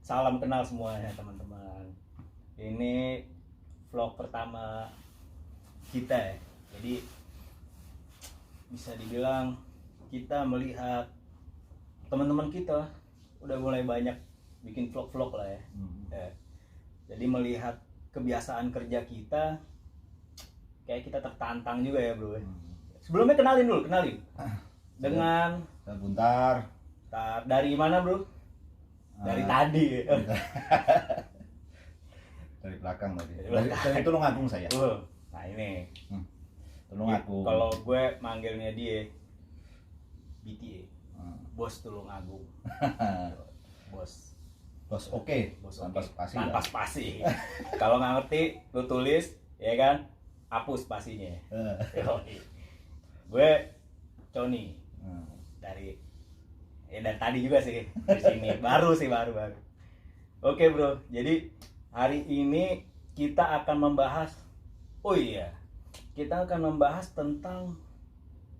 Salam kenal semuanya teman-teman. Ini vlog pertama kita ya. Jadi bisa dibilang kita melihat teman-teman kita udah mulai banyak bikin vlog-vlog lah ya. Ya. Jadi melihat kebiasaan kerja kita, kayak kita tertantang juga ya bro. Sebelumnya kenalin. Dengan Buntar. dari mana bro? Dari tadi. Dari belakang tadi. Dari Dari Tulungagung saya. Nah ini. Tulungagung. Kalau gue manggilnya dia BTA. Bos Tulungagung. Bos. Bos oke. Bos Tanpa oke. spasi. Tanpa spasi. Kalau nggak ngerti, lu tulis, ya kan? Hapus spasinya. Yoi. Gue Coni dari tadi juga sih di sini baru. Oke bro, jadi hari ini kita akan membahas, kita akan membahas tentang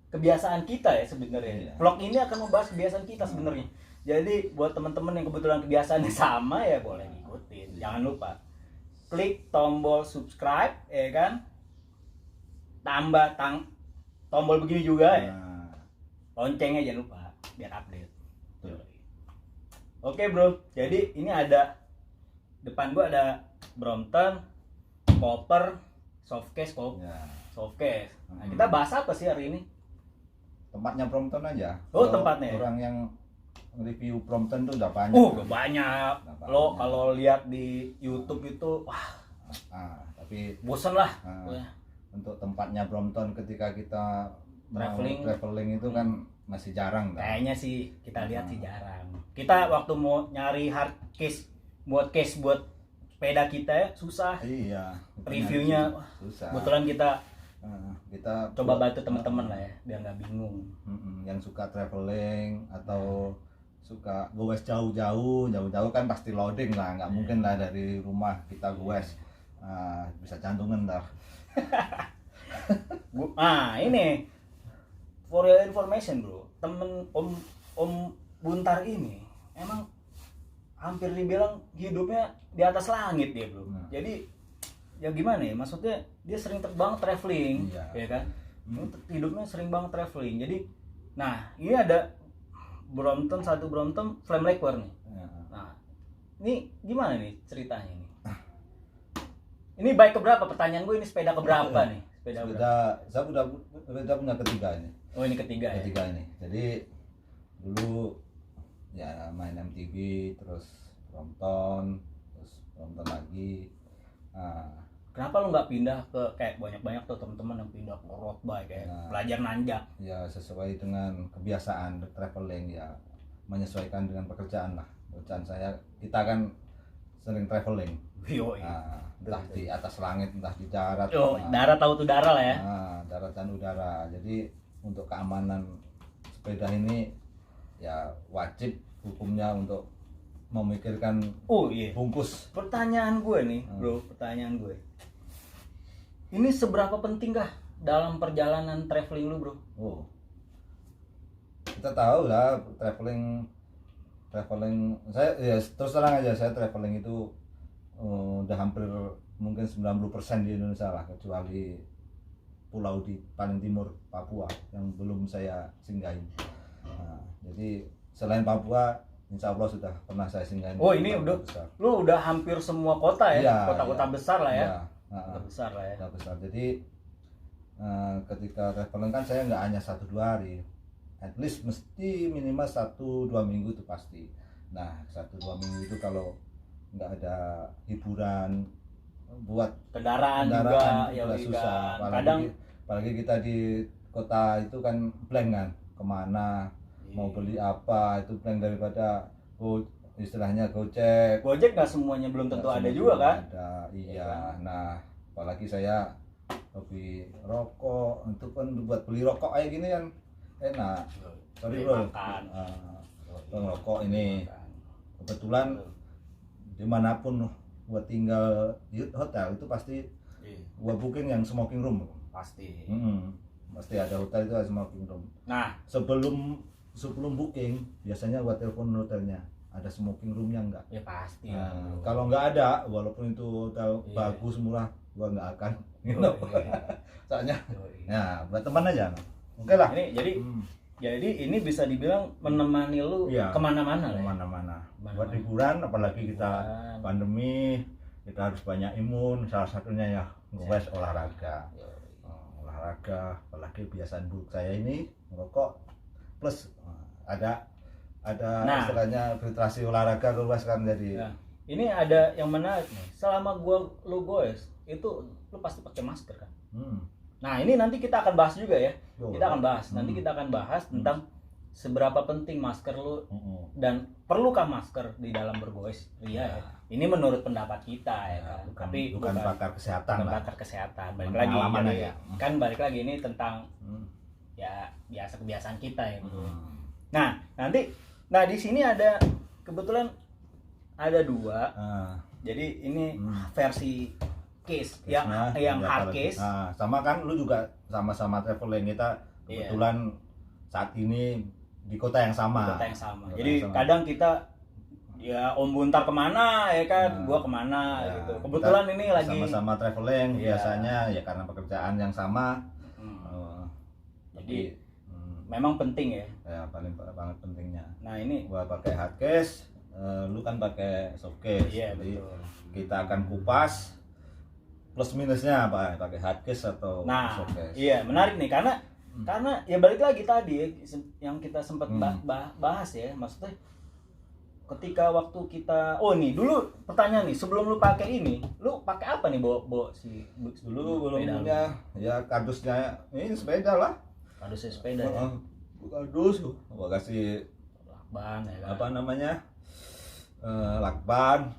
kebiasaan kita ya sebenarnya. Vlog ini akan membahas kebiasaan kita sebenarnya. Jadi buat teman-teman yang kebetulan kebiasaannya sama ya boleh ngikutin. Jangan lupa klik tombol subscribe, ya kan? Tambah tombol begini juga ya. Loncengnya jangan lupa biar update. Oke bro, jadi ini ada depan gua ada Brompton, Cooper, Softcase. Nah, kita bahas apa sih hari ini? Tempatnya Brompton aja. Tempatnya. Orang yang review Brompton tuh udah banyak. Udah banyak. Lo kalau lihat di YouTube itu, tapi bosan lah. Untuk tempatnya Brompton ketika kita Traveling itu kan masih jarang. Kayaknya sih kita lihat sih jarang. Kita waktu mau nyari hard case buat sepeda kita ya susah. Iya. Reviewnya susah. Kebetulan kita coba bantu teman-teman lah ya biar nggak bingung. Yang suka traveling atau suka goes jauh-jauh kan pasti loading lah, nggak mungkin lah dari rumah kita goes. Bisa jantungan ntar. Ini for your information bro, temen Om Buntar ini emang hampir dibilang hidupnya di atas langit dia bro. Jadi ya gimana ya, maksudnya dia sering banget traveling, ya kan? Hidupnya sering banget traveling. Jadi, nah ini ada satu Brompton Flame Liquor nih. Nah, ini gimana nih ceritanya nih? Ini bike keberapa? Pertanyaan gue ini sepeda keberapa nih? Saya udah punya ketiga ini. Oh ini ketiga ya? Ketiga ini. Jadi dulu ya main MTB, terus Brompton lagi. Kenapa lu nggak pindah ke kayak banyak tuh teman-teman yang pindah ke road bike kayak belajar nanjak? Ya sesuai dengan kebiasaan traveling ya, menyesuaikan dengan pekerjaan lah. Pekerjaan kita kan sering traveling. Entah di atas langit, entah di darat. Darat tahu tuh darat lah ya. Darat dan udara. Jadi untuk keamanan sepeda ini ya wajib hukumnya untuk memikirkan bungkus. Pertanyaan gue nih, bro, ini seberapa pentingkah dalam perjalanan traveling lu, bro? Kita tahu lah traveling saya ya terus terang aja, saya traveling itu udah hampir mungkin 90% di Indonesia lah, kecuali pulau di paling timur Papua yang belum saya singgahin. Jadi selain Papua insya Allah sudah pernah saya singgahin. Ini lu udah hampir semua kota ya? Kota-kota besar lah ya? Besar lah ya. Besar. Jadi ketika traveling kan saya nggak hanya 1-2 hari, at least mesti minimal 1-2 minggu itu pasti. Nah 1-2 minggu itu kalau nggak ada hiburan buat kendaraan juga ya susah. Apalagi kita di kota itu kan blank kan, kemana mau beli apa itu blank, daripada istilahnya Gojek nggak semuanya belum tentu ada juga kan? Iya. Nah apalagi saya hobi rokok, itu kan buat beli rokok kayak gini kan enak. Sorry bro, rokok ini kebetulan dimanapun buat tinggal di hotel itu pasti gua booking yang smoking room pasti. Pasti ada hotel itu ada smoking room. Nah sebelum booking biasanya gua telepon hotelnya, ada smoking roomnya enggak? Ya pasti. Nah, kalau nggak ada, walaupun itu hotel bagus murah, gua nggak akan nginep. Soalnya, ya buat teman aja. Oke lah. Ini jadi ini bisa dibilang menemani lu kemana-mana lah. Kemana-mana. Buat liburan, apalagi kita pandemi, kita harus banyak imun. Salah satunya ya ngewes olahraga. Olahraga, apalagi kebiasaan buruk saya ini merokok plus ada istilahnya filtrasi olahraga luas kan jadi. Ini ada yang menarik nih. Selama lu goes itu lu pasti pakai masker kan? Nah, ini nanti kita akan bahas juga ya. Kita akan bahas. Nanti kita akan bahas tentang seberapa penting masker lu dan perlukah masker di dalam bergoes. Iya ya. Ini menurut pendapat kita ya kan. Tapi bukan pakar kesehatan lah. Pakar kesehatan. Balik lagi ya. Kan balik lagi ini tentang ya biasa kebiasaan kita ya. Nah, di sini ada kebetulan ada 2. Jadi ini versi case yang hard case. Sama kan lu juga sama-sama traveling, kita kebetulan saat ini di kota yang sama. Jadi kadang kita ya Om Buntar kemana ya kan, gua kemana gitu. Kebetulan ini lagi sama-sama traveling biasanya ya karena pekerjaan yang sama. Jadi memang penting ya. Ya paling banget pentingnya. Nah ini gua pakai hard case, lu kan pakai soft case. Iya, jadi betul. kita akan kupas plus minusnya apa pakai hard case atau soft case. Iya menarik nih karena ya balik lagi tadi ya, yang kita sempat bahas ya, maksudnya ketika waktu kita nih dulu pertanyaan nih, sebelum lu pakai ini lu pakai apa nih bawa si dulu belum punya ya kardusnya ini sepeda lah. Kardusnya sepeda ya. Kardus gua kasih lakban ya kan? Apa namanya lakban,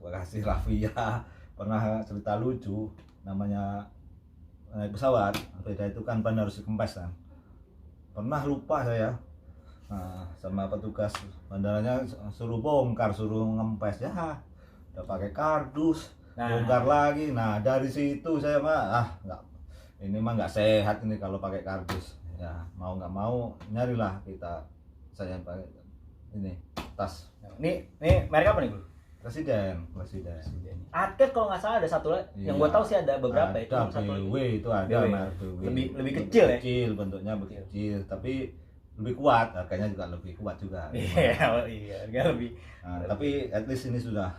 gua kasih Lavia. Pernah cerita lucu namanya naik pesawat sepeda itu kan ban harus dikempes kan, pernah lupa saya sama petugas bandaranya suruh bongkar, suruh ngempes ya udah pakai kardus bongkar lagi. Nah dari situ saya nggak, ini mah nggak sehat ini kalau pakai kardus ya, mau nggak mau nyarilah saya pakai ini tas. Ini merek apa nih, Bro? Presiden. Hardcase kalau nggak salah ada satu lagi, yang gua tahu sih ada beberapa itu itu ada lebih kecil ya, bentuknya kecil tapi lebih kuat, harganya juga lebih kuat juga. Iya harga lebih. Tapi at least ini sudah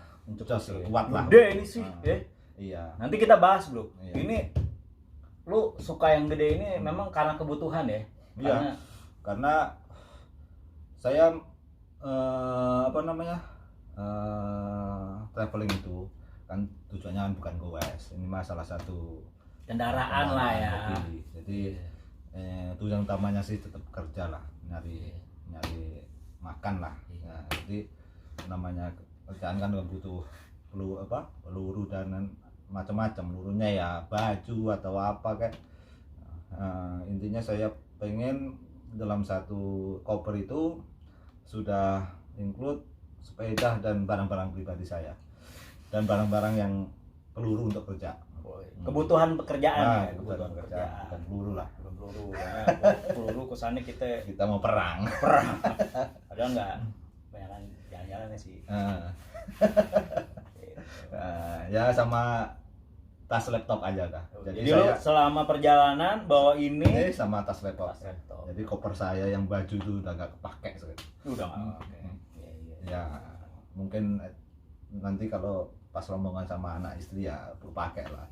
kuat lah. Gede ini sih iya. Nanti kita bahas, Bro. Ini lu suka yang gede ini memang karena kebutuhan ya? Iya. Karena saya traveling itu kan tujuannya kan bukan goes, ini mah salah satu kendaraan lah ya. Jadi tujuan utamanya sih tetap kerja lah, nyari makan lah. Nah, jadi namanya kerjaan kan butuh peluru dan macam-macam, pelurunya ya baju atau apa kayak. Intinya saya pengen dalam satu koper itu sudah include sepeda dan barang-barang pribadi saya dan barang-barang yang peluru untuk kerja. Kebutuhan pekerjaan ya, kebutuhan pekerjaan, bukan peluru lah. Peluru ya. Peluru kesannya kita mau perang. Padahal enggak, banyak jalan-jalan sih. Ya sama tas laptop aja dah. Jadi saya selama perjalanan bawa ini sama tas laptop. Jadi koper saya yang baju itu udah nggak kepake sekali. Udah nggak kepake. Ya mungkin nanti kalau pas rombongan sama anak istri ya perlu pakai lah.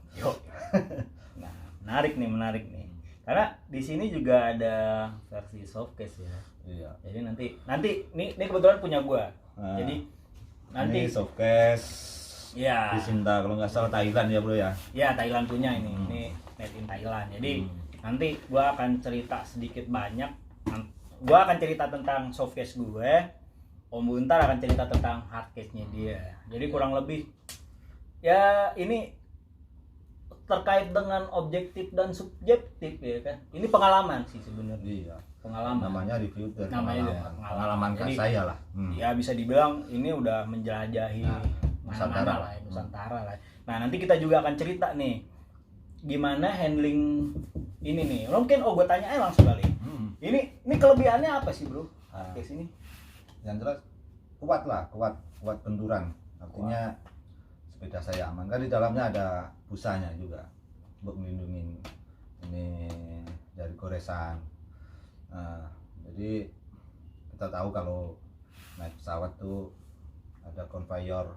Nah menarik nih. Karena di sini juga ada versi soft case ya. Iya. Jadi nanti ini kebetulan punya gua. Jadi nanti ini soft case. Ya. Di Sinta kalau nggak salah Thailand ya bro ya. Ya Thailand punya ini. Ini made in Thailand. Jadi nanti gua akan cerita sedikit banyak. Gua akan cerita tentang soft case gue. Om Buntar akan cerita tentang hard case-nya dia. Jadi kurang lebih ya ini terkait dengan objektif dan subjektif ya kan. Ini pengalaman sih sebenarnya. Iya. Pengalaman. Namanya review dan pengalaman kan saya lah. Ya bisa dibilang ini udah menjelajahi mana-mana lah, Nusantara lah. Nah nanti kita juga akan cerita nih gimana handling ini nih. Mungkin gue tanya aja langsung kali. Ini kelebihannya apa sih bro? Case ini? Yang jelas kuat benturan, artinya sepeda saya aman. Kan di dalamnya ada busanya juga untuk melindungi ini dari goresan. Nah, jadi kita tahu kalau naik pesawat tuh ada conveyor,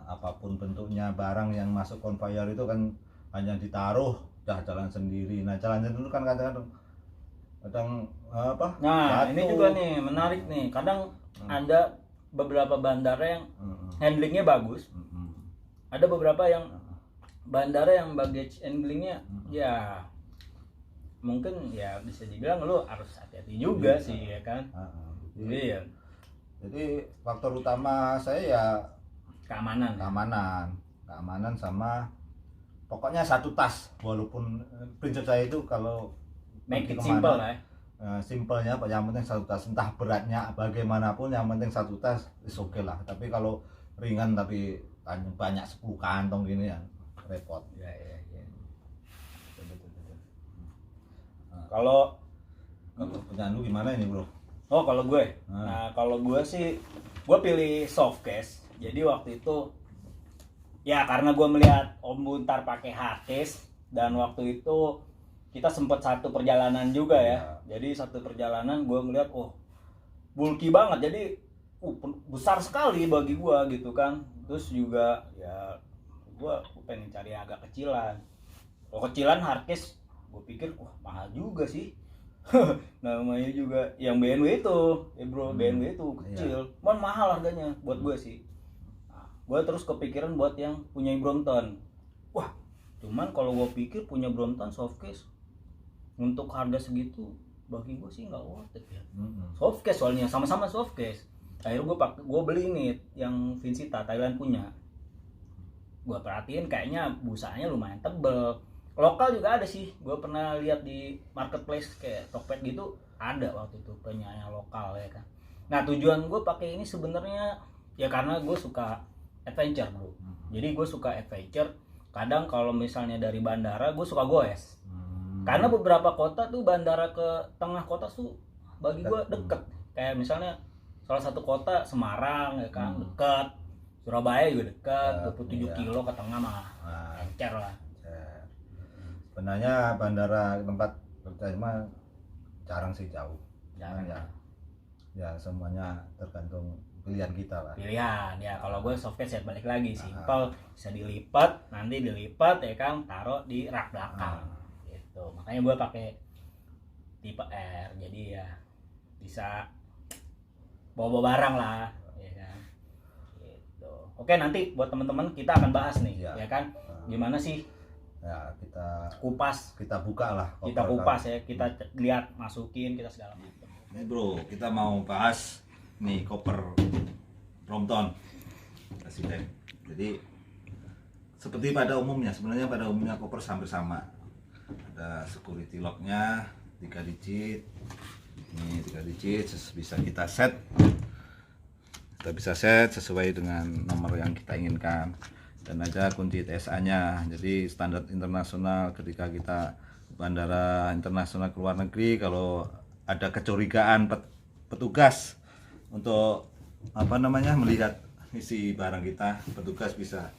apapun bentuknya barang yang masuk conveyor itu kan hanya ditaruh udah jalan sendiri. Nah jalannya dulu kan kadang apa, Nah jatuh. ini juga nih menarik nih, kadang ada beberapa bandara yang handlingnya bagus, ada beberapa yang bandara yang baggage handlingnya ya mungkin ya bisa dibilang lu harus hati-hati juga sih ya kan. Iya. Jadi faktor utama saya ya Keamanan. keamanan sama pokoknya satu tas. Walaupun prinsip saya itu kalau Make it pergi simple kemana, lah. simpelnya yang penting satu tas, entah beratnya bagaimanapun yang penting satu tas is oke lah. Tapi kalau ringan tapi banyak 10 kantong gini ya repot. Ya. Betul. Kalau Punya lu gimana ini bro? oh kalau gue, nah kalau gue sih gue pilih soft case. Jadi waktu itu ya karena gue melihat Om Buntar pakai hard case dan waktu itu kita sempat satu perjalanan juga ya. Jadi satu perjalanan gue ngeliat bulky banget. Jadi besar sekali bagi gue gitu kan. Terus juga ya gue pengen cari agak kecilan. Kalau kecilan hard case gue pikir mahal juga sih. Namanya juga yang BMW itu ya bro, BMW itu kecil, mahal harganya buat gue sih. Nah, gue terus kepikiran buat yang punya Brompton. Cuman kalau gue pikir punya Brompton soft case untuk harga segitu bagi gue sih nggak worth it ya. Soft case soalnya sama-sama soft case. Akhirnya gue beli ini yang Vincita Thailand punya. Gue perhatiin kayaknya busanya lumayan tebel. Lokal juga ada sih, gue pernah lihat di marketplace kayak Tokped gitu ada waktu itu penyanyi lokal ya kan. Nah tujuan gue pakai ini sebenarnya ya karena gue suka adventure bro. Jadi gue suka adventure. Kadang kalau misalnya dari bandara gue suka goes. Karena beberapa kota tuh bandara ke tengah kota tuh bagi gue deket. Kayak misalnya salah satu kota Semarang ya kan deket, Surabaya juga deket, 27 kilo ke tengah mah encer lah. Sebenarnya bandara tempat kerja mah jarang sih jauh. Ya semuanya tergantung pilihan kita lah. Pilihan ya, kalau gue soft case ya balik lagi simpel, bisa dilipat, nanti dilipat ya kan, taruh di rak belakang gitu. Makanya gue pakai tipe R, jadi ya bisa bawa barang lah ya kan gitu. Oke, nanti buat teman-teman kita akan bahas nih ya kan gimana sih ya kita buka lah, kita kupas ya, kita lihat, masukin, kita segala macam. Ini bro, kita mau bahas nih koper Brompton Presiden. Jadi seperti pada umumnya, sebenarnya pada umumnya koper hampir sama. Ada security locknya 3 digit. Ini 3 digit bisa kita set. Kita bisa set sesuai dengan nomor yang kita inginkan. Dan ada kunci TSA-nya. Jadi standar internasional ketika kita bandara internasional ke luar negeri, kalau ada kecurigaan petugas untuk melihat isi barang kita, petugas bisa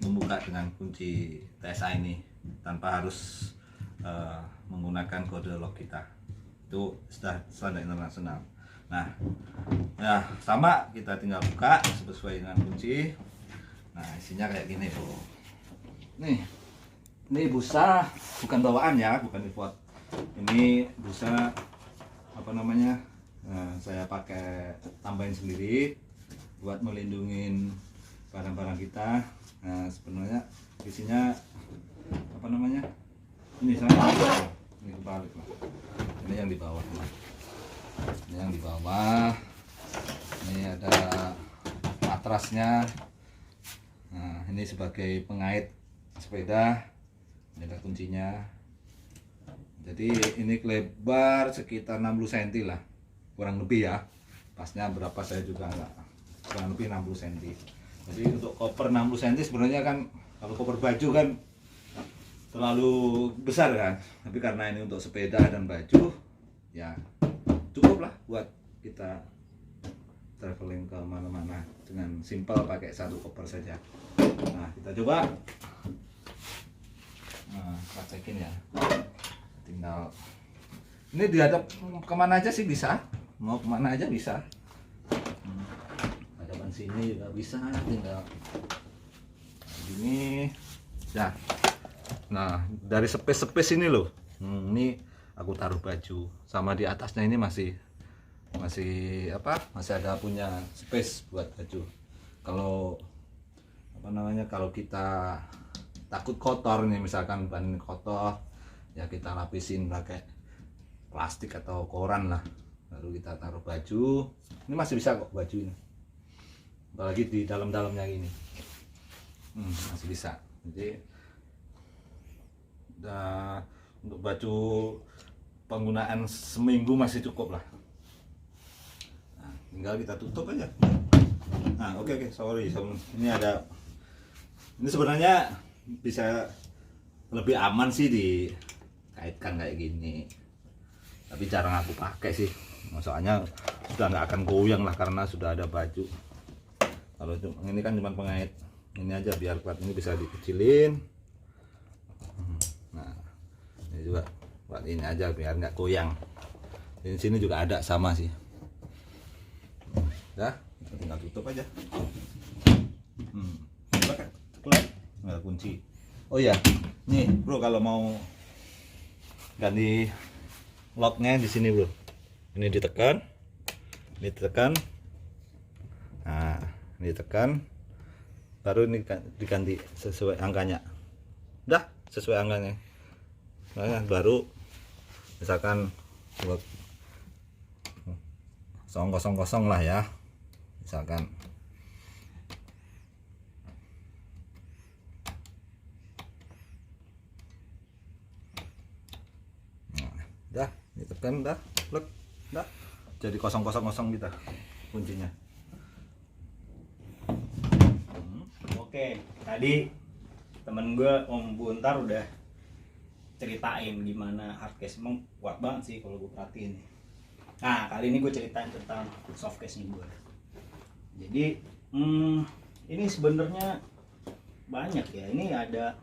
membuka dengan kunci TSA ini tanpa harus menggunakan kode lock kita. Itu standar internasional. Nah, ya sama, kita tinggal buka sesuai dengan kunci. Nah, isinya kayak gini bro. Ini busa, bukan bawaan ya, bukan import. Ini busa saya pakai tambahin sendiri buat melindungi barang-barang kita. Nah, sebenarnya isinya ini ini kebalik lah. Ini yang di bawah. Ini ada matrasnya. Nah, ini sebagai pengait sepeda. Ini ada kuncinya. Jadi ini lebar sekitar 60 cm lah, kurang lebih ya. Pasnya berapa saya juga enggak, kurang lebih 60 cm. Jadi untuk koper 60 cm sebenarnya kan, kalau koper baju kan terlalu besar kan. Tapi karena ini untuk sepeda dan baju, ya cukup lah buat kita traveling ke mana-mana dengan simple pakai satu koper saja. Nah, kita coba. Nah, praktekin ya. Tinggal ini dihadap kemana aja sih bisa, mau kemana aja bisa. Hadapan sini juga bisa, tinggal gini. Ya. Nah, dari space ini loh. Ini aku taruh baju, sama di atasnya ini masih ada punya space buat baju. Kalau kalau kita takut kotor nih, misalkan ban kotor ya kita lapisin pakai plastik atau koran lah, lalu kita taruh baju. Ini masih bisa kok baju ini, apalagi di dalam-dalamnya ini masih bisa. Jadi untuk baju penggunaan seminggu masih cukup lah. Nah, tinggal kita tutup aja. Nah, oke, sorry. Ini sebenarnya bisa lebih aman sih dikaitkan kayak gini, tapi jarang aku pakai sih. Soalnya sudah nggak akan goyang lah karena sudah ada baju. Kalau ini kan cuma pengait ini aja biar kuat, ini bisa dikecilin. Nah, ini juga buat ini aja biar nggak goyang. Di sini juga ada sama sih. Ya, tinggal tutup aja. Nggak kunci. Oh ya, nih bro, kalau mau ganti locknya di sini bro, ini ditekan, nah ini tekan, baru ini diganti sesuai angkanya. Udah sesuai angkanya. Nah, baru misalkan buat 000 lah ya, misalkan. Nah, udah ditekan, udah plek, udah jadi 000 kita kuncinya. Oke, tadi temen gue Om Buntar udah ceritain gimana hardcase, emang kuat banget sih kalau gue perhatiin. Nah, kali ini gue ceritain tentang softcase nih gue. Jadi ini sebenarnya banyak ya. Ini ada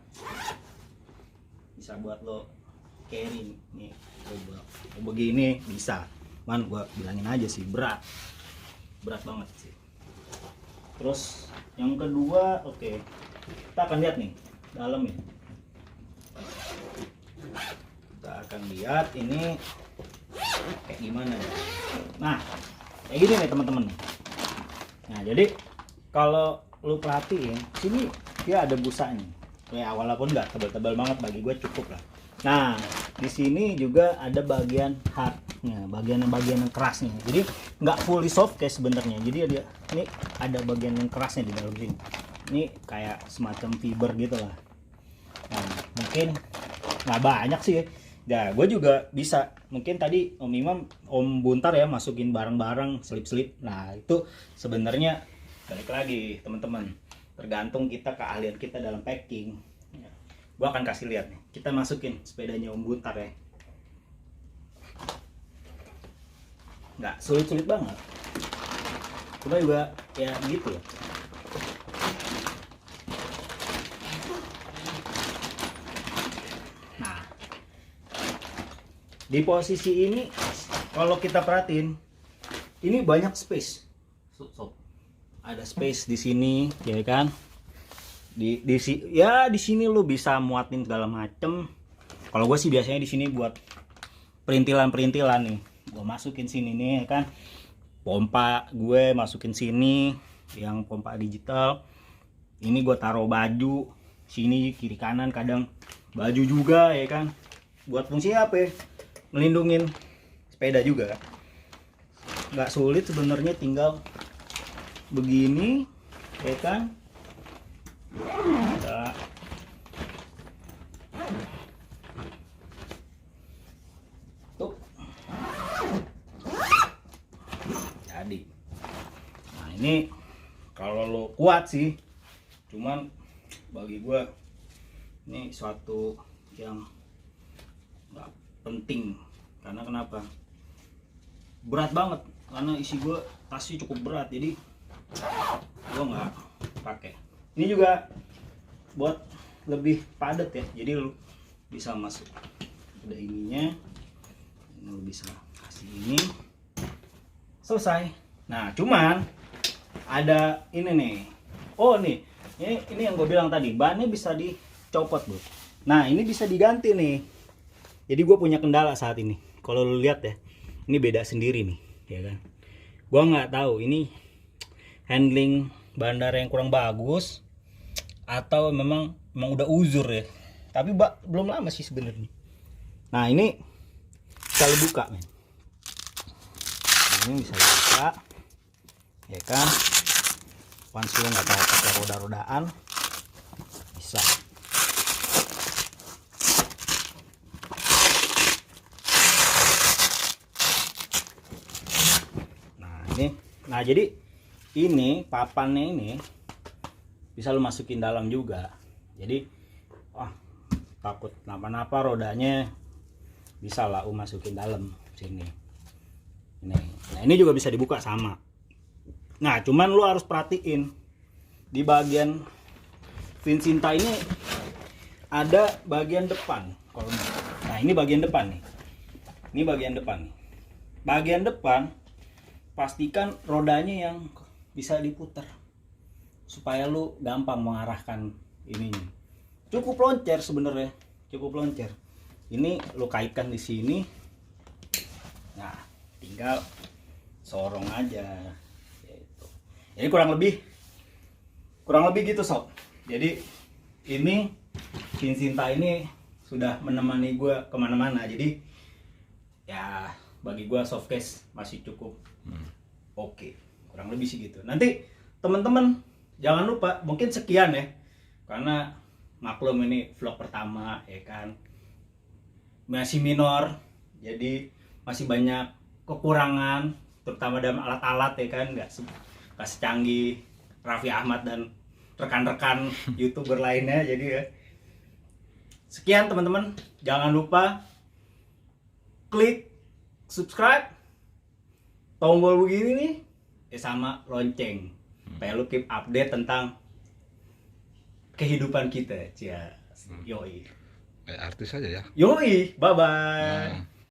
bisa buat lo carry nih, coba begini bisa. Man, gue bilangin aja sih berat banget sih. Terus yang kedua, oke, kita akan lihat nih dalam ya. Kita akan lihat ini kayak gimana ya. Nah, kayak gini nih teman-teman. Nah, jadi kalau lu perhatiin sini dia ada busanya. Ya walaupun nggak tebal-tebal banget, bagi gue cukup lah. Nah, di sini juga ada bagian hardnya, bagian yang kerasnya. Jadi nggak fully soft case sebenarnya. Jadi ini ada bagian yang kerasnya di dalam sini. Ini kayak semacam fiber gitu lah. Nah, mungkin nggak banyak sih. Ya, gue juga bisa. Mungkin tadi Om Imam, Om Buntar ya masukin barang-barang, selip-selip. Nah, itu sebenarnya balik lagi teman-teman. Tergantung kita keahlian kita dalam packing. Ya, gue akan kasih lihat nih. Kita masukin sepedanya Om Buntar ya. Nggak sulit-sulit banget. Cuma juga ya gitu ya. Di posisi ini kalau kita perhatiin ini banyak space. Ada space di sini ya kan. Di sini lu bisa muatin segala macem. Kalau gue sih biasanya di sini buat perintilan nih. Gue masukin sini nih ya kan. Pompa gue masukin sini, yang pompa digital. Ini gue taruh baju sini kiri kanan, kadang baju juga ya kan. Buat fungsi apa ya? Melindungin sepeda juga. Nggak sulit sebenarnya, tinggal begini ya kan. Nah, tuh jadi. Nah, ini kalau lo kuat sih, cuman bagi gua ini suatu yang nggak penting. Karena kenapa? Berat banget karena isi gue tasnya cukup berat, jadi gue nggak pakai. Ini juga buat lebih padat ya, jadi lu bisa masuk ada ininya, lu bisa kasih ini, selesai. Nah cuman ada ini nih, oh nih ini yang gue bilang tadi, bannya bisa dicopot bro. Nah ini bisa diganti nih, jadi gue punya kendala saat ini. Kalau lu lihat ya, ini beda sendiri nih ya kan. Gue nggak tahu ini handling bandara yang kurang bagus atau memang udah uzur ya, tapi belum lama sih sebenarnya. Nah ini bisa lu buka men, ini bisa dibuka ya kan. Once lu nggak tahu pakai roda-rodaan bisa. Nah jadi ini papannya ini bisa lu masukin dalam juga, jadi takut napa-napa rodanya bisa lah masukin dalam sini ini. Nah ini juga bisa dibuka sama. Nah cuman lu harus perhatiin di bagian Vincinta ini ada bagian depan kalau nah ini bagian depan nih, ini bagian depan nih. Bagian depan pastikan rodanya yang bisa diputar supaya lu gampang mengarahkan ininya. Cukup loncer sebenarnya, cukup loncer. Ini lu kaitkan di sini. Nah, tinggal sorong aja. Gitu. Jadi kurang lebih gitu sob. Jadi ini Vincinta ini sudah menemani gue kemana-mana. Jadi ya bagi gue softcase masih cukup oke. Kurang lebih sih gitu. Nanti teman-teman jangan lupa, mungkin sekian ya, karena maklum ini vlog pertama ya kan, masih minor, jadi masih banyak kekurangan terutama dalam alat-alat ya kan, nggak secanggih Raffi Ahmad dan rekan-rekan YouTuber lainnya. Jadi ya sekian teman-teman, jangan lupa klik subscribe, tombol begini nih sama lonceng supaya lu keep update tentang kehidupan kita. Yoi. Kayak artis aja ya. Yoi, bye bye.